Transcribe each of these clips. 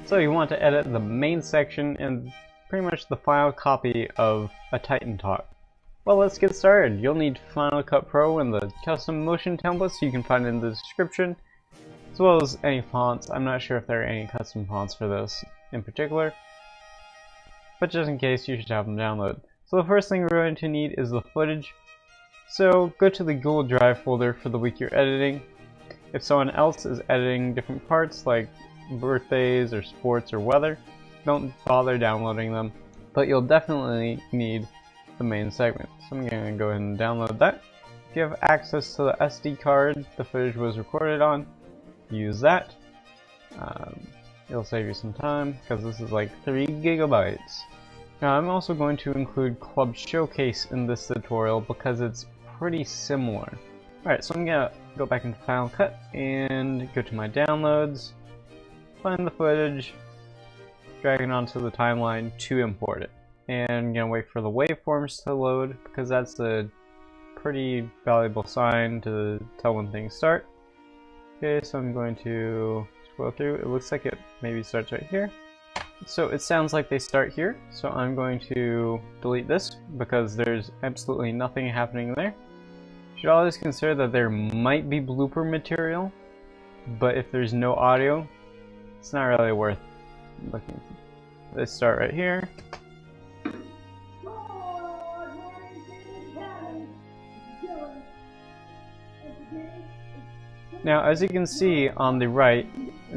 So you want to edit the main section and pretty much the final copy of a Titan Talk. Well, let's get started. You'll need Final Cut Pro and the custom motion templates you can find in the description, as well as any fonts. I'm not sure if there are any custom fonts for this in particular, but just in case, you should have them downloaded. So the first thing we're going to need is the footage. So go to the Google Drive folder for the week you're editing. If someone else is editing different parts like birthdays or sports or weather, don't bother downloading them, but you'll definitely need the main segment. So I'm going to go ahead and download that. If you have access to the SD card the footage was recorded on, use that. It'll save you some time because this is like 3 gigabytes. Now I'm also going to include Club Showcase in this tutorial because it's pretty similar. Alright, so I'm going to go back into Final Cut and go to my downloads, find the footage, drag it onto the timeline to import it. And I'm going to wait for the waveforms to load because that's a pretty valuable sign to tell when things start. Okay, so I'm going to scroll through. It looks like it maybe starts right here. So it sounds like they start here, so I'm going to delete this because there's absolutely nothing happening there. You should always consider that there might be blooper material, but if there's no audio, it's not really worth looking. They start right here. Now, as you can see on the right,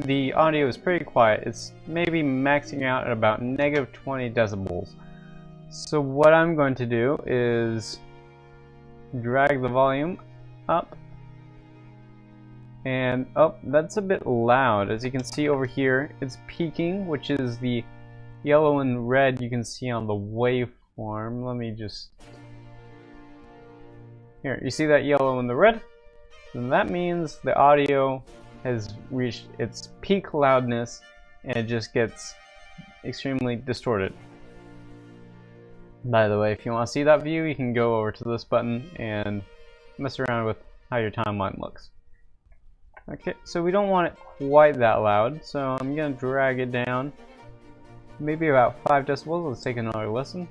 the audio is pretty quiet. It's maybe maxing out at about -20 decibels. So what I'm going to do is drag the volume up. And oh, that's a bit loud. As you can see over here, it's peaking, which is the yellow and red you can see on the waveform. Let me just... Here, you see that yellow and the red? Then that means the audio has reached its peak loudness and it just gets extremely distorted. By the way, if you want to see that view, you can go over to this button and mess around with how your timeline looks. Okay, so we don't want it quite that loud, so I'm going to drag it down maybe about 5 decibels. Let's take another listen.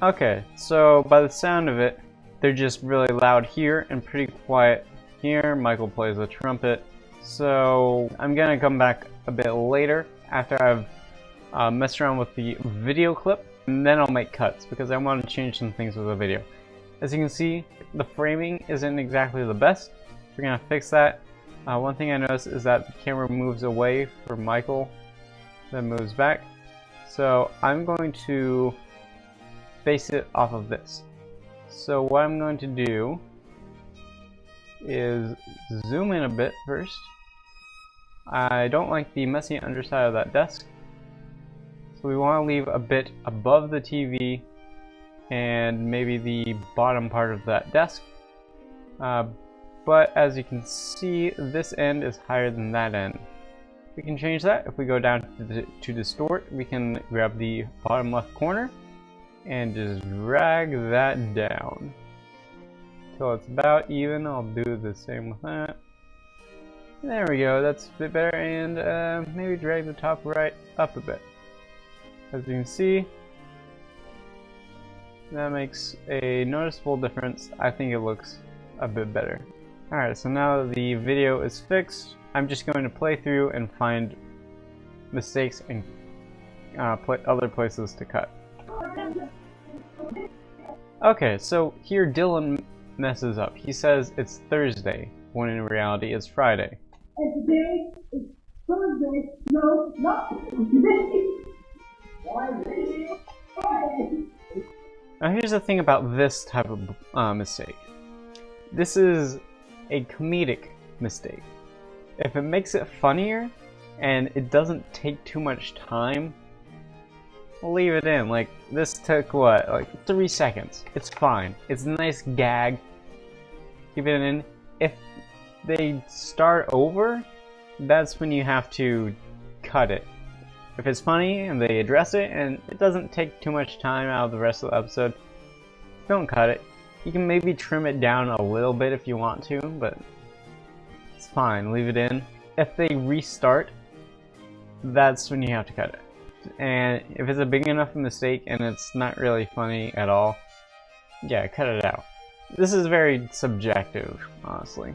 Okay, so by the sound of it, they're just really loud here and pretty quiet here. Michael plays the trumpet. So I'm gonna come back a bit later after I've messed around with the video clip, and then I'll make cuts because I want to change some things with the video. As you can see, the framing isn't exactly the best. We're gonna fix that. One thing I noticed is that the camera moves away from Michael, then moves back. So I'm going to base it off of this. So what I'm going to do is zoom in a bit first. I don't like the messy underside of that desk, so we want to leave a bit above the TV and maybe the bottom part of that desk. But as you can see, this end is higher than that end. We can change that. If we go down to distort, we can grab the bottom left corner and just drag that down till it's about even. I'll do the same with that. There we go, that's a bit better, and maybe drag the top right up a bit. As you can see, that makes a noticeable difference. I think it looks a bit better. Alright, so now that the video is fixed, I'm just going to play through and find mistakes and other places to cut. Okay, so here Dylan messes up. He says it's Thursday, when in reality it's Friday. And today is Thursday. No, not today. Friday. Now here's the thing about this type of mistake. This is a comedic mistake. If it makes it funnier and it doesn't take too much time, we'll leave it in. Like, this took what, like 3 seconds. It's fine. It's a nice gag. Keep it in. If they start over, that's when you have to cut it. If it's funny and they address it and it doesn't take too much time out of the rest of the episode, don't cut it. You can maybe trim it down a little bit if you want to, but it's fine, leave it in. If they restart, that's when you have to cut it. And if it's a big enough mistake and it's not really funny at all, yeah, cut it out. This is very subjective, honestly.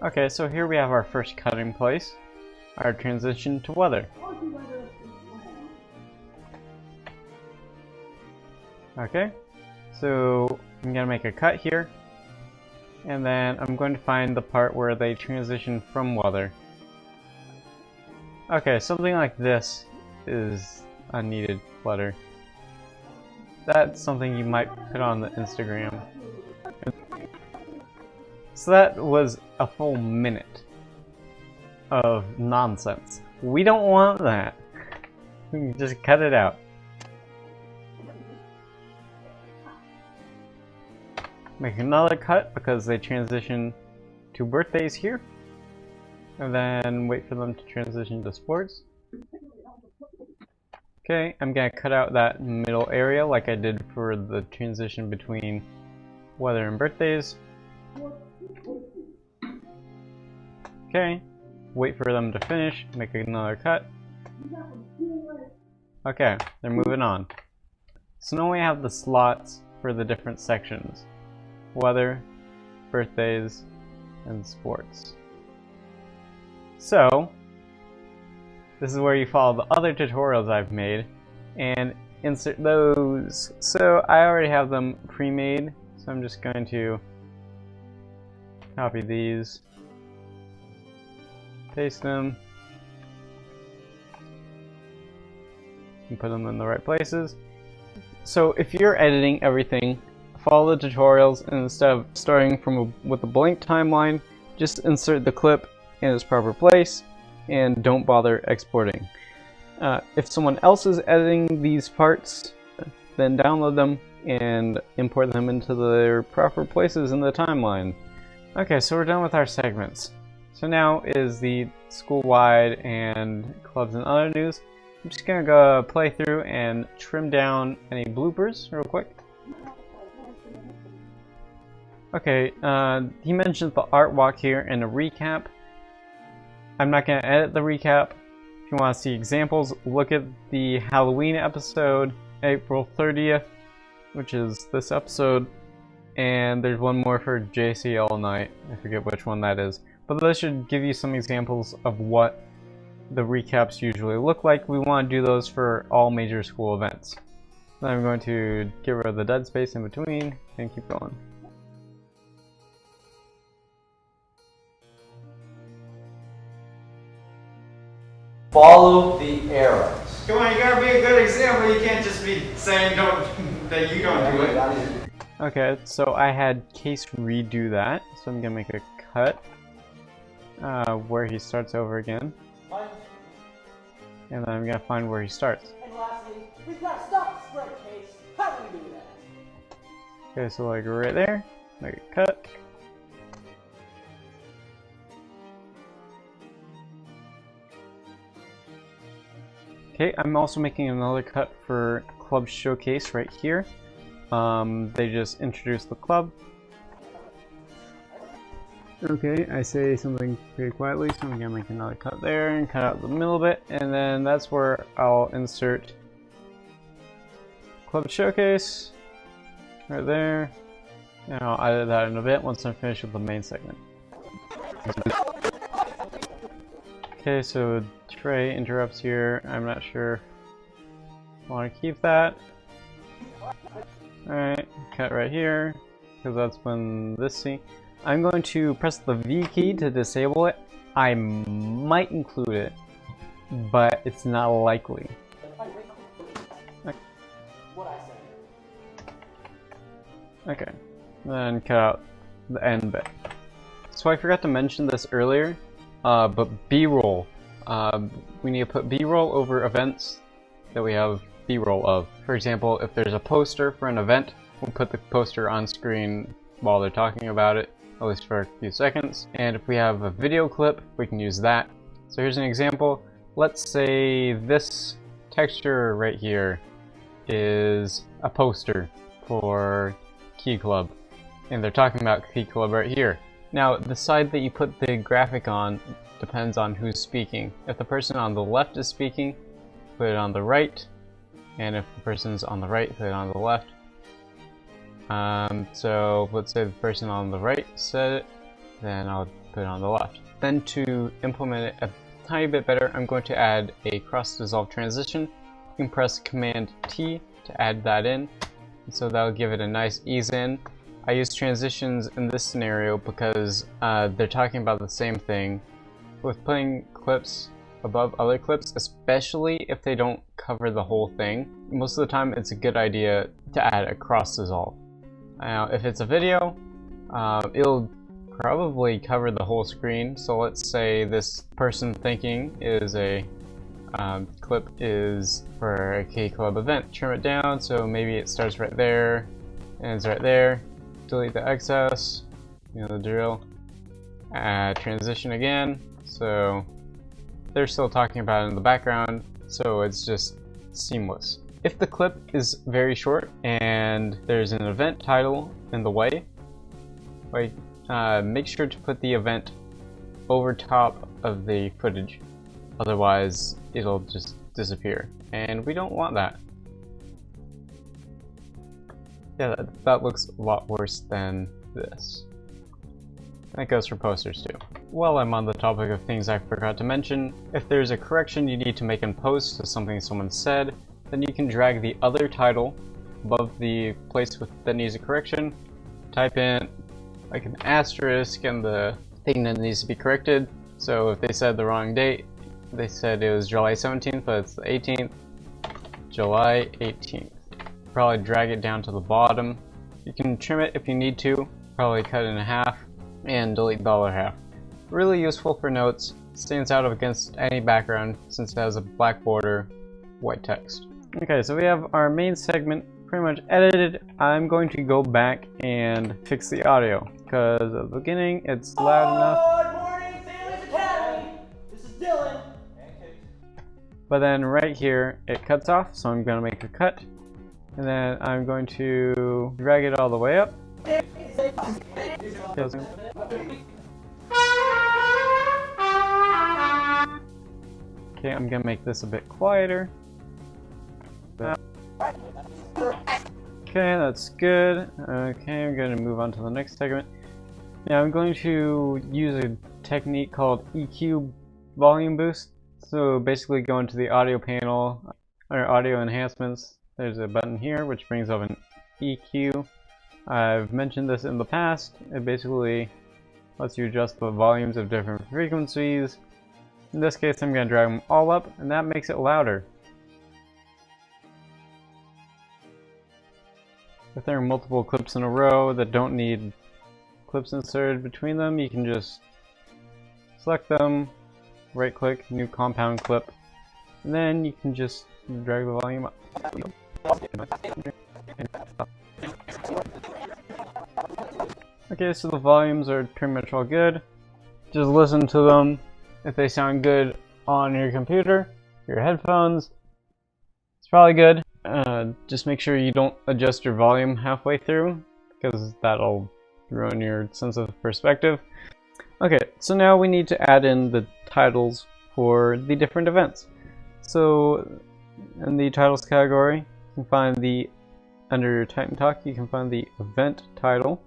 Okay, so here we have our first cutting place, our transition to weather. Okay, so I'm gonna make a cut here, and then I'm going to find the part where they transition from weather. Okay, something like this is unneeded clutter. That's something you might put on the Instagram. So that was a full minute of nonsense. We don't want that. We can just cut it out. Make another cut because they transition to birthdays here. And then wait for them to transition to sports. Okay, I'm gonna cut out that middle area like I did for the transition between weather and birthdays. Okay, wait for them to finish, make another cut. Okay, they're moving on. So now we have the slots for the different sections. Weather, birthdays, and sports. So, this is where you follow the other tutorials I've made and insert those. So I already have them pre-made, so I'm just going to copy these, paste them, and put them in the right places. So if you're editing everything, follow the tutorials, and instead of starting with a blank timeline, just insert the clip in its proper place and don't bother exporting. If someone else is editing these parts, then download them and import them into their proper places in the timeline. Okay, so we're done with our segments. So now is the school-wide and clubs and other news. I'm just gonna go play through and trim down any bloopers real quick. Okay, he mentioned the art walk here and a recap. I'm not going to edit the recap. If you want to see examples, look at the Halloween episode, April 30th, which is this episode, and there's one more for JCL night. I forget which one that is. But those should give you some examples of what the recaps usually look like. We want to do those for all major school events. Then I'm going to get rid of the dead space in between and keep going. Follow the arrows. Come on, you gotta be a good example. You can't just be saying that you don't do it. Okay, so I had Case redo that, so I'm gonna make a cut where he starts over again. And then I'm gonna find where he starts. And lastly, we've got to stop the spread, Case. How do we do that? Okay, so like right there, make a cut. Okay, I'm also making another cut for Club Showcase right here. They just introduced the club. Okay, I say something pretty quietly, so I'm gonna make another cut there and cut out the middle bit, and then that's where I'll insert Club Showcase right there. And I'll edit that in a bit once I'm finished with the main segment. Okay, so Trey interrupts here. I'm not sure I want to keep that. Alright, cut right here, because that's when this scene. I'm going to press the V key to disable it. I might include it, but it's not likely. Okay, then cut out the end bit. So I forgot to mention this earlier, but B-roll. We need to put B-roll over events that we have B-roll of. For example, if there's a poster for an event, we'll put the poster on screen while they're talking about it, at least for a few seconds. And if we have a video clip, we can use that. So here's an example. Let's say this texture right here is a poster for Key Club, and they're talking about Key Club right here. Now, the side that you put the graphic on depends on who's speaking. If the person on the left is speaking, put it on the right, and if the person's on the right, put it on the left. So let's say the person on the right said it, then I'll put it on the left. Then to implement it a tiny bit better, I'm going to add a cross-dissolve transition. You can press Command T to add that in, so that'll give it a nice ease in. I use transitions in this scenario because they're talking about the same thing. With putting clips above other clips, especially if they don't cover the whole thing, most of the time it's a good idea to add a cross dissolve. Now, if it's a video, it'll probably cover the whole screen. So let's say this person thinking is a clip is for a Key Club event. Trim it down so maybe it starts right there, ends right there. Delete the excess, you know the drill. Add transition again, so they're still talking about it in the background, so it's just seamless. If the clip is very short and there's an event title in the way, make sure to put the event over top of the footage, otherwise it'll just disappear, and we don't want that. Yeah, that looks a lot worse than this. That goes for posters too. While I'm on the topic of things I forgot to mention, if there's a correction you need to make in post to something someone said, then you can drag the other title above the place that needs a correction, type in like an asterisk and the thing that needs to be corrected. So if they said the wrong date, they said it was July 17th, but it's the 18th, July 18th. Probably drag it down to the bottom. You can trim it if you need to, probably cut it in half, and delete the other half. Really useful for notes, stands out against any background since it has a black border, white text. Okay, so we have our main segment pretty much edited. I'm going to go back and fix the audio, because at the beginning it's loud enough. Good morning, Sailors Academy! This is Dylan. But then right here it cuts off, so I'm going to make a cut. And then I'm going to drag it all the way up. Okay, I'm gonna make this a bit quieter. Okay, that's good. Okay, I'm gonna move on to the next segment. Now I'm going to use a technique called EQ volume boost. So basically go into the audio panel, or audio enhancements. There's a button here which brings up an EQ. I've mentioned this in the past. It basically lets you adjust the volumes of different frequencies. In this case, I'm going to drag them all up, and that makes it louder. If there are multiple clips in a row that don't need clips inserted between them, you can just select them, right click, new compound clip, and then you can just drag the volume up. Okay, so the volumes are pretty much all good. Just listen to them. If they sound good on your computer, your headphones, it's probably good. Just make sure you don't adjust your volume halfway through, because that'll ruin your sense of perspective. Okay, so now we need to add in the titles for the different events. So in the titles category, you can find under Titan Talk, you can find the event title.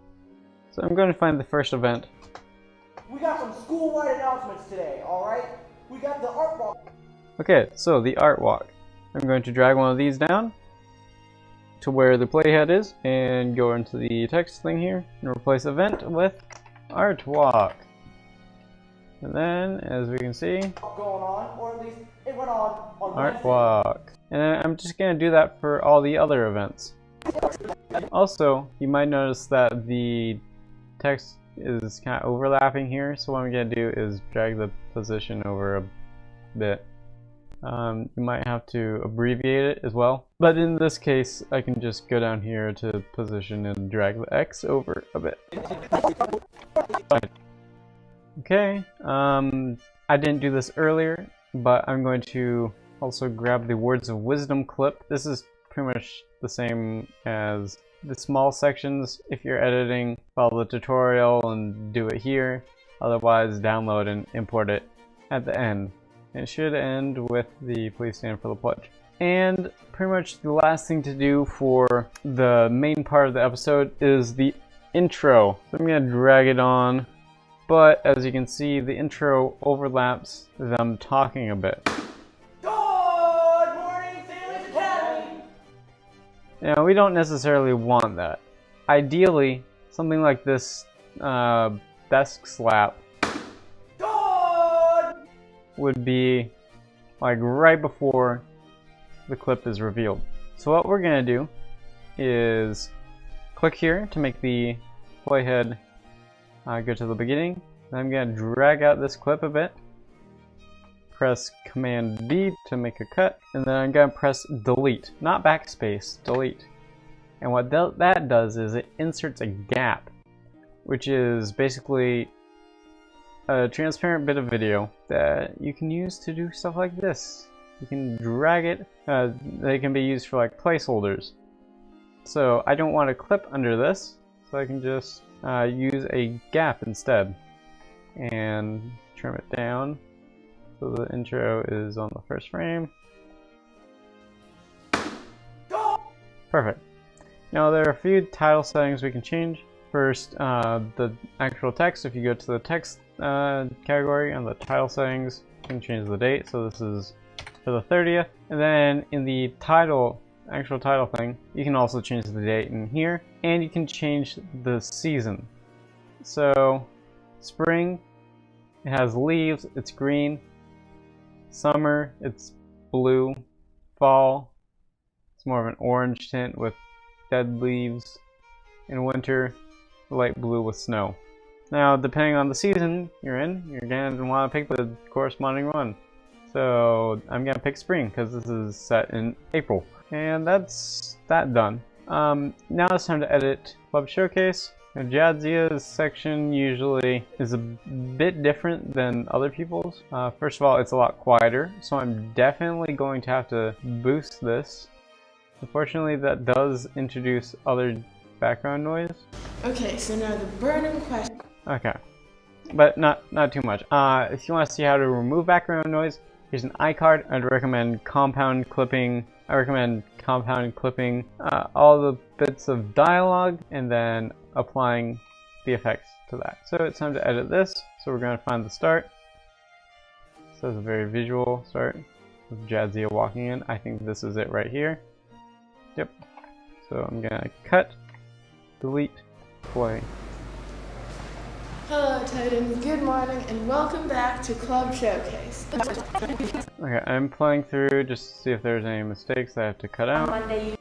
So I'm going to find the first event. We got some school-wide announcements today, alright? We got the art walk. Okay, so the art walk. I'm going to drag one of these down to where the playhead is and go into the text thing here and replace event with art walk. And then, as we can see, Going on, or at least it went on art Wednesday. walk. And I'm just going to do that for all the other events. Also, you might notice that the text is kind of overlapping here, so what I'm going to do is drag the position over a bit. You might have to abbreviate it as well, but in this case I can just go down here to position and drag the X over a bit. Okay, I didn't do this earlier, but I'm going to also grab the Words of Wisdom clip. This is pretty much the same as the small sections. If you're editing, follow the tutorial and do it here. Otherwise, download and import it at the end. It should end with the "Please stand for the pledge." And pretty much the last thing to do for the main part of the episode is the intro. So I'm going to drag it on, but as you can see, the intro overlaps them talking a bit. Good morning, Sailors Academy! Now, we don't necessarily want that. Ideally, something like this desk slap Good! would be like right before the clip is revealed. So what we're going to do is click here to make the playhead go to the beginning. Then I'm going to drag out this clip a bit. Press Command D to make a cut, and then I'm going to press delete, not backspace, delete. And what that does is it inserts a gap, which is basically a transparent bit of video that you can use to do stuff like this. You can drag it, they can be used for like placeholders. So I don't want a clip under this, so I can just use a gap instead. And trim it down so the intro is on the first frame. Perfect. Now there are a few title settings we can change. First, the actual text. If you go to the text category on the title settings, you can change the date. So this is for the 30th. And then in the title, actual title thing, you can also change the date in here. And you can change the season. So spring, it has leaves, it's green. Summer, it's blue. Fall, it's more of an orange tint with dead leaves. In winter, light blue with snow. Now, depending on the season you're in, you're going to want to pick the corresponding one. So I'm going to pick spring because this is set in April. And that's that done. Now it's time to edit Club Showcase. Now, Jadzia's section usually is a bit different than other people's. First of all, it's a lot quieter, so I'm definitely going to have to boost this. Unfortunately, that does introduce other background noise. Okay, so now the burning question. Okay, but not too much. If you want to see how to remove background noise, here's an iCard. I'd recommend compound clipping. I recommend compound clipping all the bits of dialogue and then applying the effects to that. So it's time to edit this. So we're going to find the start. So it's a very visual start with Jadzia walking in. I think this is it right here. Yep. So I'm going to cut, delete, play. Hello, Titans. Good morning, and welcome back to Club Showcase. Okay, I'm playing through just to see if there's any mistakes I have to cut out.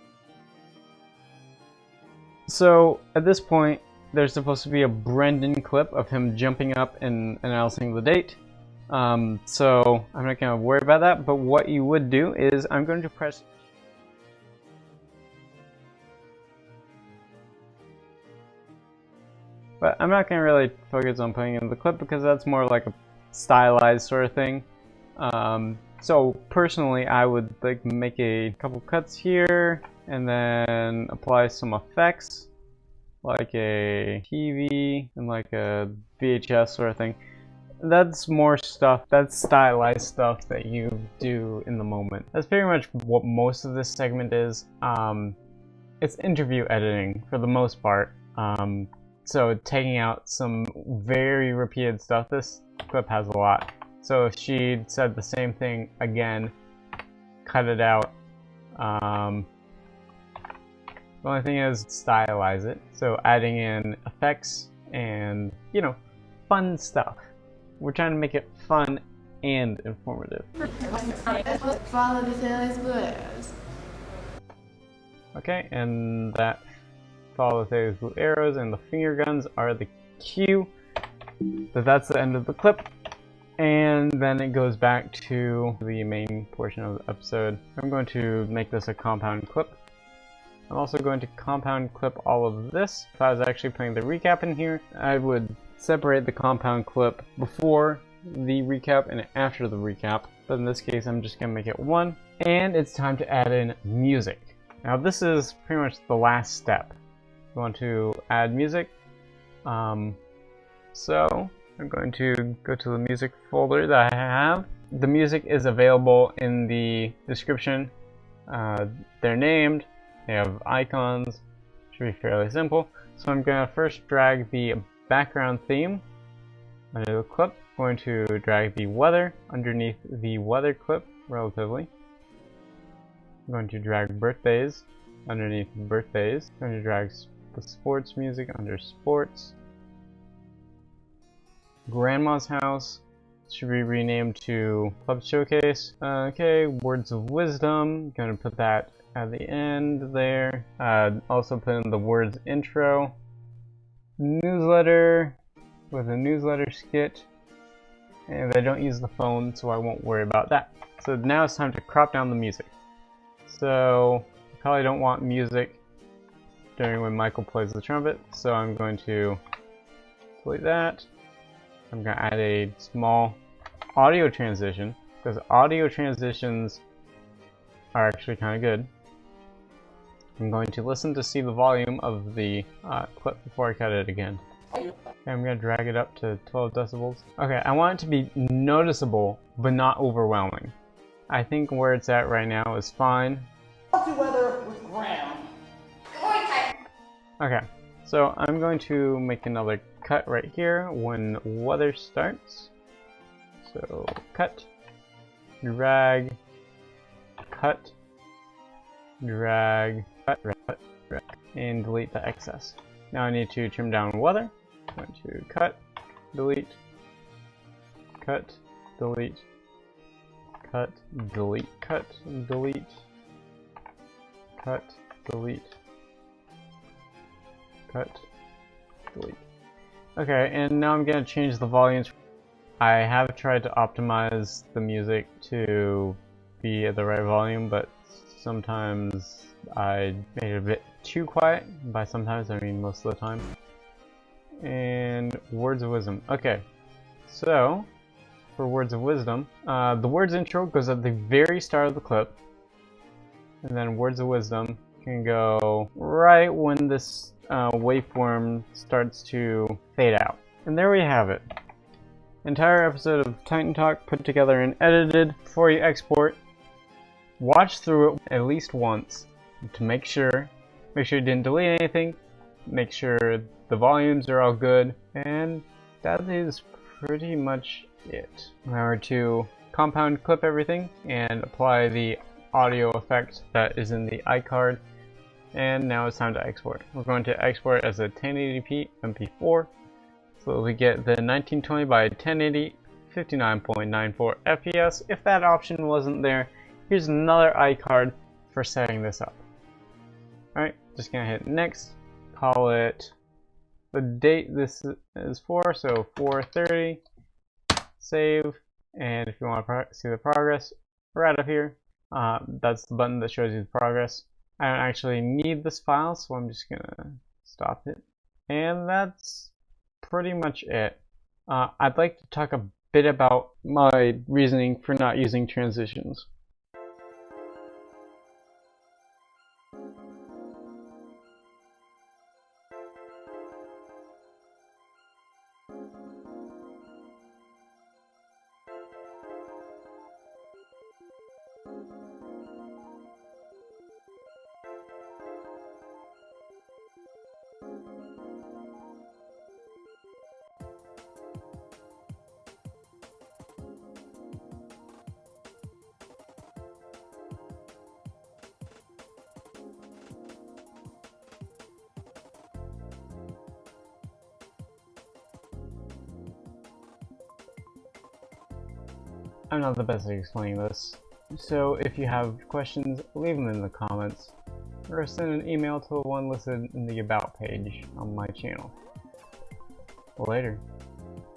So at this point, there's supposed to be a Brendan clip of him jumping up and announcing the date. So I'm not going to worry about that, but what you would do is I'm going to press But I'm not going to really focus on putting in the clip because that's more like a stylized sort of thing. So personally, I would like make a couple cuts here and then apply some effects like a TV and like a VHS sort of thing. That's more stuff, that's stylized stuff that you do in the moment. That's pretty much what most of this segment is. It's interview editing for the most part. So taking out some very repeated stuff. This clip has a lot. So if she said the same thing again, cut it out. The only thing is stylize it. So adding in effects and, you know, fun stuff. We're trying to make it fun and informative. Follow the Sailor's Blue Arrows. Okay, and that follow the Sailor's Blue Arrows and the finger guns are the cue. So that's the end of the clip. And then it goes back to the main portion of the episode. I'm going to make this a compound clip. I'm also going to compound clip all of this. If I was actually putting the recap in here, I would separate the compound clip before the recap and after the recap. But in this case, I'm just going to make it one. And it's time to add in music. Now this is pretty much the last step. We want to add music. So I'm going to go to the music folder that I have. The music is available in the description. They're named, they have icons, should be fairly simple. So I'm going to first drag the background theme under the clip. I'm going to drag the weather underneath the weather clip relatively. I'm going to drag birthdays underneath birthdays. I'm going to drag the sports music under sports. Grandma's house should be renamed to Club Showcase. Okay, Words of Wisdom, gonna put that at the end there. Also put in the words intro. Newsletter with a newsletter skit. And I don't use the phone, so I won't worry about that. So now it's time to crop down the music. So I probably don't want music during when Michael plays the trumpet, so I'm going to delete that. I'm going to add a small audio transition, because audio transitions are actually kind of good. I'm going to listen to see the volume of the clip before I cut it again. Okay, I'm going to drag it up to 12 decibels. Okay, I want it to be noticeable, but not overwhelming. I think where it's at right now is fine. Healthy weather with Graham. Okay, so I'm going to make another cut right here when weather starts. So cut, drag, cut, drag, cut, drag, and delete the excess. Now I need to trim down weather. I'm going to cut, delete, cut, delete, cut, delete, cut, delete, cut, delete, cut, delete. Okay, and now I'm going to change the volumes. I have tried to optimize the music to be at the right volume, but sometimes I made it a bit too quiet. By sometimes, I mean most of the time. And Words of Wisdom. Okay, so for Words of Wisdom, the words intro goes at the very start of the clip, and then Words of Wisdom can go right when this waveform starts to fade out. And there we have it. Entire episode of Titan Talk put together and edited. Before you export, watch through it at least once to make sure you didn't delete anything, make sure the volumes are all good, and that is pretty much it. Remember to compound clip everything and apply the audio effect that is in the iCard. And now it's time to export. We're going to export as a 1080p MP4. So we get the 1920 by 1080 59.94 FPS. If that option wasn't there, here's another iCard for setting this up. Alright, just gonna hit next. Call it the date this is for, so 4:30. Save. And if you want to see the progress, right up here, that's the button that shows you the progress. I don't actually need this file, so I'm just gonna stop it. And that's pretty much it. I'd like to talk a bit about my reasoning for not using transitions. I'm not the best at explaining this, so if you have questions, leave them in the comments, or send an email to the one listed in the About page on my channel. Later.